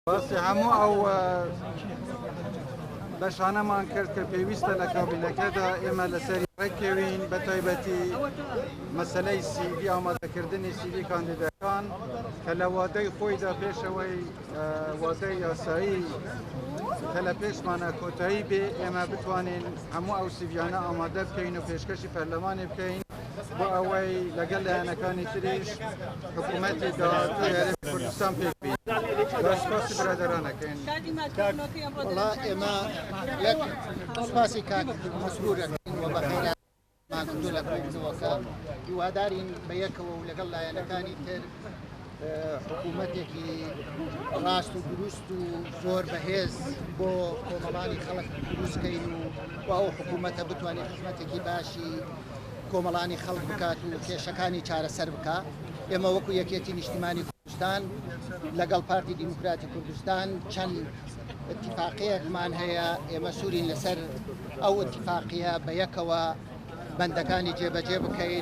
باسی هەموو ئەو بەشانەمان کرد کە پێویستە لە کابینەکەدا ئێمە لەسەری ڕێککەوین بە تایبەتی مەسەلەی سیڤی ئامادەکردنی سیڤی کاندیدەکان کە لە وادەی خۆیدا پێشەوەی وادەی یاسایی کە لە پێشمانە کۆتایی بێ ئێمە بتوانین هەموو ئەو سیڤیانە ئامادە بکەین و پێشکەشی پەرلەمانی بکەین بۆ ئەوەی لەگەڵ لایەنەکانی تریش حکوومەتی داهاتووی هەرێمی کوردستان پێکبین. سپاسی برادرانەکەین. والله ئێمە یەک سپاسی کاک مەسرورەکەین و بەخێرات ماکردو لە کۆبوونەوەکە هیوادارین بە یەکەوە و لەگەڵ لایەنەکانی تر حکوومەتێکی ڕاست و دروست و زۆر بەهێز بۆ کۆمەڵانی خەڵک دروستکەین و ئەو حکوومەتە بتوانێت خزمەتێکی باشی کۆمەڵانی خەڵک بکات و کێشەکانی چارەسەر بکات. ئێمە وەکو یەکێتی نیشتیمانی کوردستان لەگەڵ پارتی دیموکراتی کوردستان چەند اتفاقیەکمان هەیە، ئێمە سوورین لەسەر ئەو اتفاقیە بە یەکەوە بەندەکانی جێبەجێ بکەین